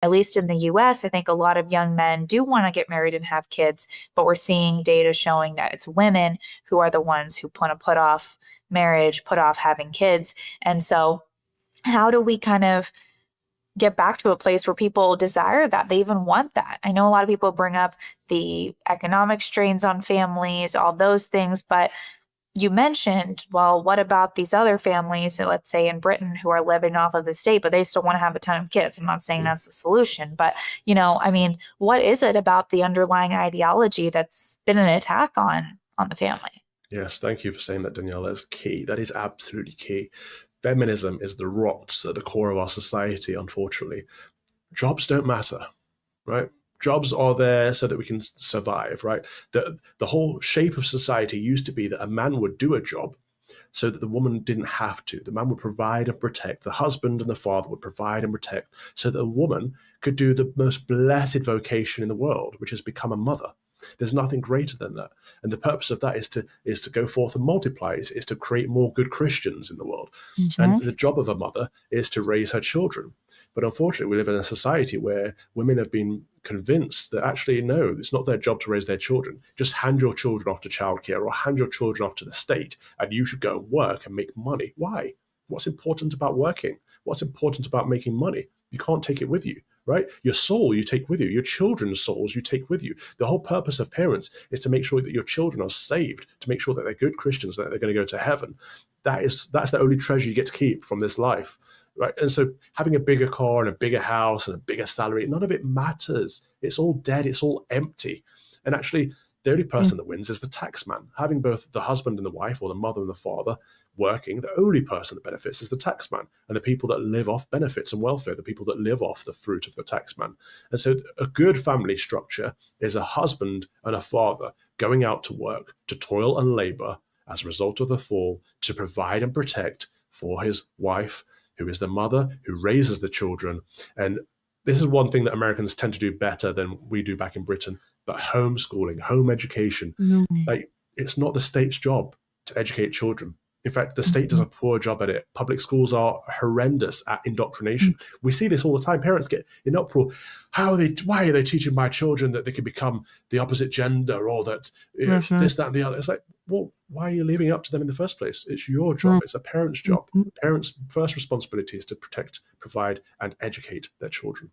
at least in the US, I think a lot of young men do want to get married and have kids, but we're seeing data showing that it's women who are the ones who want to put off marriage, put off having kids. And so, how do we kind of get back to a place where people desire that, they even want that? I know a lot of people bring up the economic strains on families, all those things, but you mentioned, well, what about these other families, let's say in Britain, who are living off of the state, but they still want to have a ton of kids? I'm not saying that's the solution, but I mean, what is it about the underlying ideology that's been an attack on the family? Yes, thank you for saying that, Danielle. That's key. That is absolutely key. Feminism is the rot at the core of our society, unfortunately. Jobs don't matter, right? Jobs are there so that we can survive, right? The whole shape of society used to be that a man would do a job so that the woman didn't have to. The man would provide and protect. The husband and the father would provide and protect so that a woman could do the most blessed vocation in the world, which is become a mother. There's nothing greater than that. And the purpose of that is to go forth and multiply, is to create more good Christians in the world. And the job of a mother is to raise her children. But unfortunately, we live in a society where women have been convinced that actually, no, it's not their job to raise their children. Just hand your children off to childcare or hand your children off to the state, and you should go and work and make money. Why? What's important about working? What's important about making money? You can't take it with you, right? Your soul you take with you. Your children's souls you take with you. The whole purpose of parents is to make sure that your children are saved, to make sure that they're good Christians, that they're going to go to heaven. That's the only treasure you get to keep from this life, right? And so having a bigger car and a bigger house and a bigger salary, none of it matters. It's all dead. It's all empty. And actually, the only person that wins is the tax man. Having both the husband and the wife, or the mother and the father, working, the only person that benefits is the tax man. And the people that live off benefits and welfare, the people that live off the fruit of the tax man. And so a good family structure is a husband and a father going out to work, to toil and labor as a result of the fall, to provide and protect for his wife, who is the mother who raises the children. And this is one thing that Americans tend to do better than we do back in Britain. But homeschooling, home education, like, it's not the state's job to educate children. In fact, the state does a poor job at it. Public schools are horrendous at indoctrination. We see this all the time. Parents get in uproar. Why are they teaching my children that they could become the opposite gender, or that this, that, and the other? It's like, well, why are you leaving it up to them in the first place? It's your job. It's a parent's job. Parents' first responsibility is to protect, provide, and educate their children.